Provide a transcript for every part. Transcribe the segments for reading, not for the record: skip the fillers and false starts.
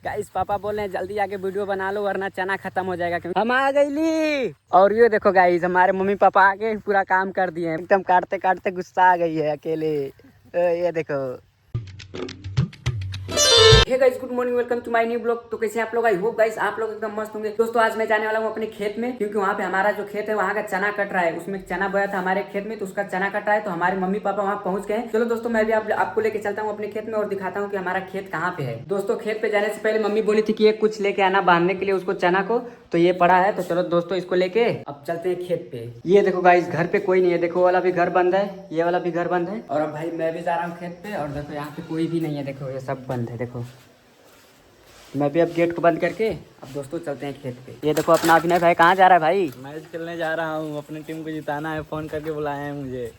Guys पापा बोल रहे हैं जल्दी आके वीडियो बना लो वरना चना खत्म हो जाएगा क्योंकि हम आ गईली। और ये देखो गाइस हमारे मम्मी पापा आके पूरा काम कर दिए हैं, एकदम काटते काटते गुस्सा आ गई है अकेले। ये देखो। Hey guys good morning, welcome to my new blog. तो कैसे आप लोग? आई होप गाइस आप लोग एकदम मस्त होंगे। दोस्तों आज मैं जाने वाला हूँ अपने खेत में क्योंकि वहाँ पे हमारा जो खेत है वहाँ का चना कट रहा है। उसमें चना बोया था हमारे खेत में तो उसका चना कट रहा है, तो हमारे मम्मी पापा वहाँ पहुँच गए। चलो दोस्तों मैं भी आपको लेके चलता हूँ अपने खेत में और दिखाता हूँ कि हमारा खेत कहाँ पे है। दोस्तों खेत पे जाने से पहले मम्मी बोली थी कि ये कुछ लेके आना बांधने के लिए उसको चना को, तो ये पड़ा है। तो चलो दोस्तों इसको लेके अब चलते हैं खेत पे। ये देखो गाइस घर पे कोई नहीं है, देखो वाला भी घर बंद है, ये वाला भी घर बंद है। और अब भाई मैं भी जा रहा हूँ खेत पे और देखो यहाँ पे कोई भी नहीं है, देखो ये सब बंद है। देखो मैं भी अब गेट को बंद करके अब दोस्तों चलते हैं खेत पे। ये देखो अपना अभिनय भाई कहाँ जा रहा है भाई? मैच खेलने जा रहा हूँ, अपनी टीम को जिताना है, फोन करके बुलाए हैं मुझे।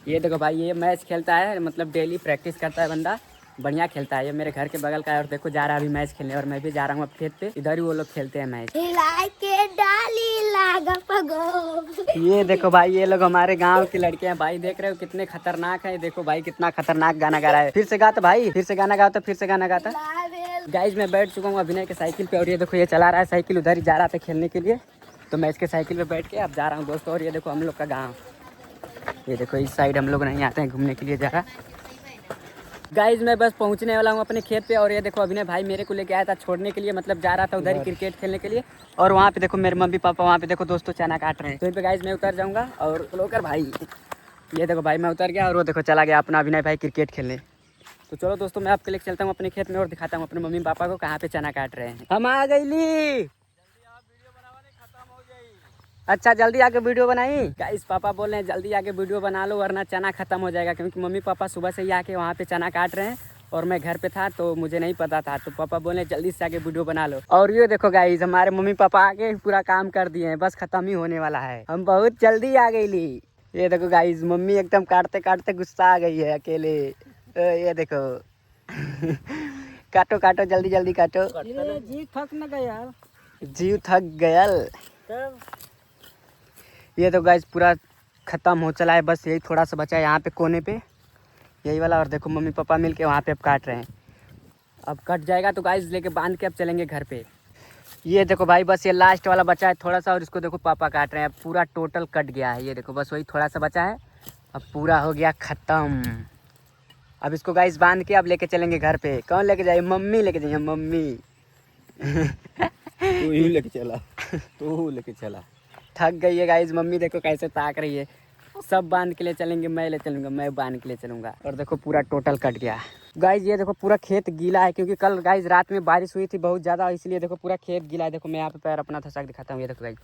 ये देखो भाई ये मैच खेलता है, मतलब डेली प्रैक्टिस करता है बंदा, बढ़िया खेलता है। ये मेरे घर के बगल का है और देखो जा रहा है अभी मैच खेलने और मैं भी जा रहा हूँ अब खेत पे। इधर ही वो लोग खेलते हैं मैच। ये देखो भाई ये लोग हमारे गांव की लड़के हैं भाई, देख रहे हो कितने खतरनाक है। देखो भाई कितना खतरनाक गाना गा रहा है। फिर से गाता भाई, फिर से गाना गाता, फिर से गाना गाता। गाइस मैं बैठ चुका हूँ अभिनय के साइकिल पे और ये देखो ये चला रहा है साइकिल, उधर ही जा रहा था खेलने के लिए। तो मैं इसके साइकिल पे बैठ के अब जा रहा हूँ दोस्तों। और ये देखो हम लोग का गाँव, ये देखो इस साइड हम लोग नहीं आते हैं घूमने के लिए जा रहा। गाइज मैं बस पहुंचने वाला हूं अपने खेत पे और ये देखो अभिनय भाई मेरे को लेके आया था छोड़ने के लिए, मतलब जा रहा था उधर ही क्रिकेट खेलने के लिए। और वहाँ पे देखो मेरे मम्मी पापा वहाँ पे देखो दोस्तों चना काट रहे हैं। तो इन पे गाइज मैं उतर जाऊंगा और लोकर भाई ये देखो भाई मैं उतर गया और वो देखो चला गया अपना अभिनय भाई क्रिकेट खेलने। तो चलो दोस्तों मैं आपके लेके चलता हूँ अपने खेत में और दिखाता हूँ अपने मम्मी पापा को कहाँ पे चना काट रहे हैं। हम आ गईली। अच्छा जल्दी आके वीडियो बनाई। गाइस पापा बोल रहे हैं जल्दी आके वीडियो बना लो वरना चना खत्म हो जाएगा क्योंकि मम्मी पापा सुबह से ही आके वहाँ पे चना काट रहे हैं और मैं घर पे था तो मुझे नहीं पता था। तो पापा बोले जल्दी से आके वीडियो बना लो। और ये देखो गाइस हमारे मम्मी पापा आके पूरा काम कर दिए हैं, बस खत्म ही होने वाला है, हम बहुत जल्दी आ गई ली। ये देखो गाइस मम्मी एकदम काटते काटते गुस्सा आ गई है अकेले। ये देखो काटो काटो जल्दी जल्दी काटो। जी थक न गया जीव थक गयल। ये तो गाइस पूरा ख़त्म हो चला है, बस यही थोड़ा सा बचा है यहाँ पे कोने पे, यही वाला। और देखो मम्मी पापा मिलके वहाँ पे अब काट रहे हैं। अब कट जाएगा तो गाइस लेके बांध के अब चलेंगे घर पे। ये देखो भाई बस ये लास्ट वाला बचा है थोड़ा सा और इसको देखो पापा काट रहे हैं। अब पूरा टोटल कट गया है, ये देखो बस वही थोड़ा सा बचा है, अब पूरा हो गया ख़त्म। अब इसको गाइस बांध के अब लेके चलेंगे घर पे। कौन लेके जाए? मम्मी लेके जाइए, मम्मी। तू ही लेके चला, तू लेके चला। थक गई है गाइस मम्मी, देखो कैसे ताक रही है। सब बांध के लिए चलेंगे, मैं ले चलूँगा, मैं बांध के लिए चलूँगा। और देखो पूरा टोटल कट गया गाइस। ये देखो पूरा खेत गीला है क्योंकि कल गाइस रात में बारिश हुई थी बहुत ज़्यादा, इसलिए देखो पूरा खेत गीला है। देखो मैं यहाँ पे पैर अपना धंसा के दिखाता हूँ, ये देखो गाइस,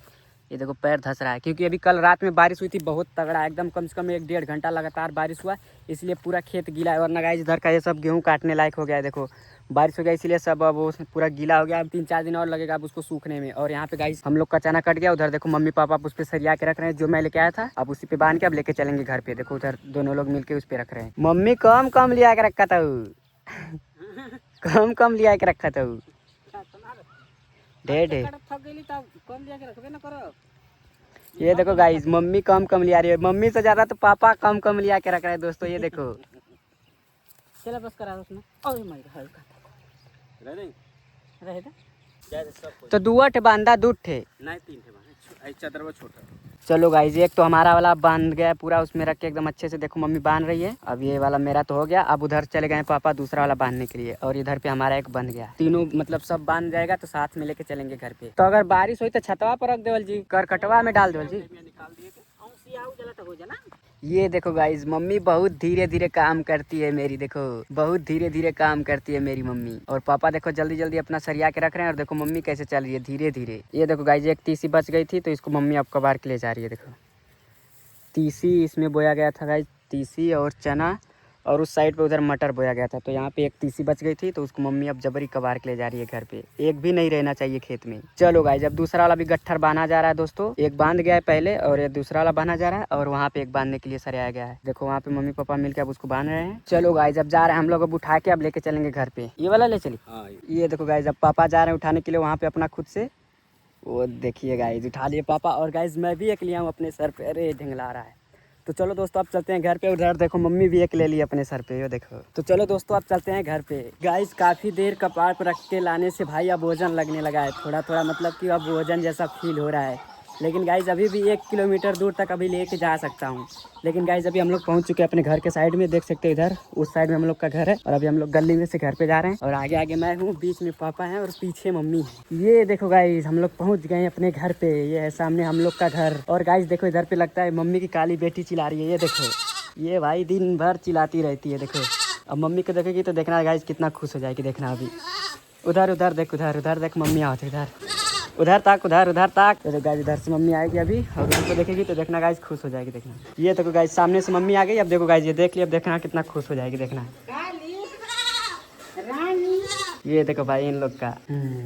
ये देखो पैर धंस रहा है क्योंकि अभी कल रात में बारिश हुई थी बहुत तगड़ा, एकदम कम से कम 1-1.5 घंटा लगातार बारिश हुआ, इसलिए पूरा खेत गीला है। और ना गाइस इधर का ये सब गेहूँ काटने लायक हो गया है, देखो बारिश हो गया इसलिए सब अब वो पूरा गीला हो गया। अब 3-4 दिन और लगेगा अब उसको सूखने में। और यहाँ पे गाइस हम लोग का चना कट गया, उधर देखो मम्मी पापा उस पर सरिया के रख रहे हैं, जो मैं लेके आया था अब उसी पे बांध के अब लेके चलेंगे घर पे। देखो उधर दोनों लोग मिलके उस पे रख रहे हैं। मम्मी कम कम लिया के रखा था कम कम लिया के रखा था ढेर ढेर। ये देखो गाइस मम्मी कम कम लिया रही है, मम्मी से ज्यादा तो पापा कम कम लिया के रख रहे हैं दोस्तों। ये देखो चला बस करा उसने। ओए माय गॉड रहे तो दुआ ठे बांधा दूध ठे नहीं 3 ठे बांधे, चादर वो छोटा। चलो गाइस एक तो हमारा वाला बांध गया पूरा, उसमें रख के एकदम अच्छे से देखो मम्मी बांध रही है। अब ये वाला मेरा तो हो गया, अब उधर चले गए पापा दूसरा वाला बांधने के लिए और इधर पे हमारा एक बंध गया। तीनों मतलब सब बांध जाएगा तो साथ में लेके चलेंगे घर पे। तो अगर बारिश हुई तो छतवा पर रख देवल जी, करकटवा में डाल देवल जी। ये देखो गाइस मम्मी बहुत धीरे धीरे काम करती है मेरी, देखो बहुत धीरे धीरे काम करती है मेरी मम्मी। और पापा देखो जल्दी जल्दी अपना सरिया के रख रहे हैं और देखो मम्मी कैसे चल रही है धीरे धीरे। ये देखो गाइस एक तीसी बच गई थी तो इसको मम्मी अब कबार के ले जा रही है। देखो तीसी इसमें बोया गया था गाइस, तीसी और चना, और उस साइड पे उधर मटर बोया गया था, तो यहाँ पे एक तीसी बच गई थी तो उसको मम्मी अब जबरी कबार के ले जा रही है घर पे। एक भी नहीं रहना चाहिए खेत में। चलो गाइस अब दूसरा वाला भी गट्ठर बांधा जा रहा है दोस्तों, एक बांध गया है पहले और ये दूसरा वाला बांधा जा रहा है और वहाँ पे एक बांधने के लिए सरियाया गया है। देखो वहाँ पे मम्मी पापा मिलकर अब उसको बांध रहे हैं। चलो गाइस अब जा रहे हैं हम लोग, अब उठा के अब लेके चलेंगे घर पे। ये वाला ले चलिए। ये देखो गाइस अब पापा जा रहे हैं उठाने के लिए वहाँ पे अपना खुद से, वो देखिए गाइस उठा लिए पापा। और गाइस मैं भी एक लिया हूँ अपने सर पे, अरे ढिंगला रहा है। तो चलो दोस्तों आप चलते हैं घर पे। उधर देखो मम्मी भी एक ले ली अपने सर पे, ये देखो। तो चलो दोस्तों आप चलते हैं घर पे। गाइस काफ़ी देर कपार पर रख के लाने से भाई अब वजन लगने लगा है थोड़ा थोड़ा, मतलब कि अब वजन जैसा फील हो रहा है। लेकिन गाइस अभी भी 1 किलोमीटर दूर तक अभी लेके जा सकता हूँ। लेकिन गाइस अभी हम लोग पहुँच चुके हैं अपने घर के साइड में, देख सकते हैं इधर उस साइड में हम लोग का घर है। और अभी हम लोग गली में से घर पे जा रहे हैं और आगे आगे मैं हूँ, बीच में पापा हैं और पीछे मम्मी है। ये देखो गाइस हम लोग पहुँच गए अपने घर पे, ये है सामने हम लोग का घर। और गाइस देखो इधर पे लगता है मम्मी की काली बेटी चिल्ला रही है, ये देखो। ये भाई दिन भर चिल्लाती रहती है, देखो। अब मम्मी को देखेगी तो देखना गाइस कितना खुश हो जाएगी, देखना अभी। उधर उधर देख, उधर देख मम्मी आओ, उधर तक उधर तक। तो गाइस इधर से मम्मी आएगी अभी और उनको देखेगी तो देखना गाइस खुश हो जाएगी, देखना। ये देखो गाइस सामने से मम्मी आ गई, अब देखो गाइस ये देख ली, अब देखना कितना खुश हो जाएगी, देखना। ये देखो भाई इन लोग का।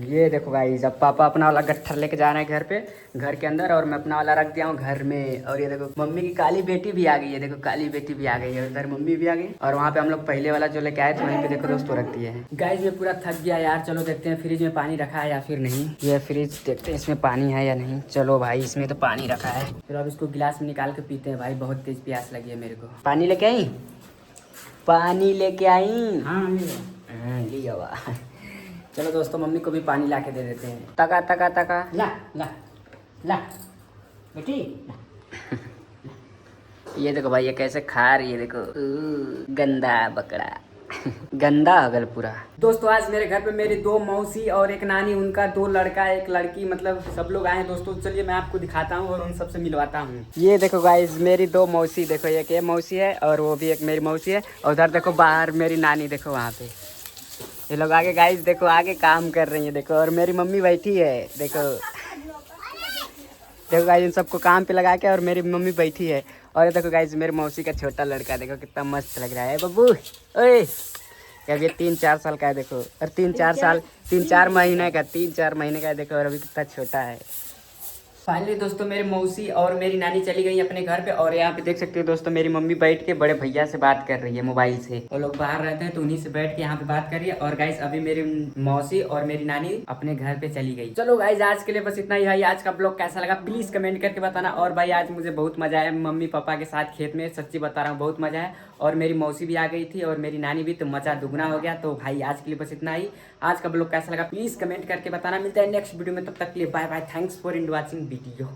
ये देखो गाइस अब पापा अपना वाला गट्ठर लेके जा रहे हैं घर पे, घर के अंदर, और मैं अपना वाला रख दिया हूँ घर में। और ये देखो मम्मी की काली बेटी भी आ गई है, देखो काली बेटी भी आ गई है, उधर मम्मी भी आ गई। और वहाँ पे हम लोग पहले वाला जो लेके आए थे वहीं पे देखो दोस्तों रख दिए हैं। गाइस मैं पूरा थक गया यार, चलो देखते हैं फ्रिज में पानी रखा है या फिर नहीं। ये फ्रिज देखते हैं इसमें पानी है या नहीं। चलो भाई इसमें तो पानी रखा है, फिर अब इसको गिलास में निकाल के पीते हैं। भाई बहुत तेज प्यास लगी है मेरे को। पानी लेके आई, पानी लेके आई। हाँ लिया हुआ। चलो दोस्तों मम्मी को भी पानी ला के दे देते हैं। तका तका तका ला ला ला बेटी। ये देखो भाई ये कैसे खा रही है, देखो गंदा बकरा। गंदा अगल पूरा। दोस्तों आज मेरे घर पे मेरी 2 मौसी और एक नानी, उनका 2 लड़का एक लड़की, मतलब सब लोग आए हैं दोस्तों। चलिए मैं आपको दिखाता हूँ और उन सबसे मिलवाता हूँ। ये देखो गाइस मेरी 2 मौसी, देखो एक ये मौसी है और वो भी एक मेरी मौसी है। और उधर देखो बाहर मेरी नानी, देखो वहाँ पे ये लोग आगे गाइस देखो आगे काम कर रही है, देखो। और मेरी मम्मी बैठी है, देखो देखो गाइस इन सबको काम पे लगा के, और मेरी मम्मी बैठी है। और ये देखो गाइस मेरी मौसी का छोटा लड़का, देखो कितना मस्त लग रहा है बब्बू। ओए अब ये 3-4 साल का है, देखो। और 3-4 महीने का, 3-4 महीने का है, देखो। और अभी कितना छोटा है। फाइनली दोस्तों मेरी मौसी और मेरी नानी चली गई अपने घर पे। और यहाँ पे देख सकते हो दोस्तों मेरी मम्मी बैठ के बड़े भैया से बात कर रही है मोबाइल से। वो लोग बाहर रहते हैं तो उन्हीं से बैठ के यहाँ पे बात कर रही है। और गाइस अभी मेरी मौसी और मेरी नानी अपने घर पे चली गई। चलो गाइस आज के लिए बस इतना ही। भाई आज का ब्लॉग कैसा लगा प्लीज कमेंट करके बताना। और भाई आज मुझे बहुत मजा आया मम्मी पापा के साथ खेत में, सच्ची बता रहा हूँ बहुत मजा है। और मेरी मौसी भी आ गई थी और मेरी नानी भी, तो मजा दुगना हो गया। तो भाई आज के लिए बस इतना ही। आज का ब्लॉग कैसा लगा प्लीज कमेंट करके बताना। मिलता है नेक्स्ट वीडियो में, तब तक के लिए bye bye. Thanks for in watching video.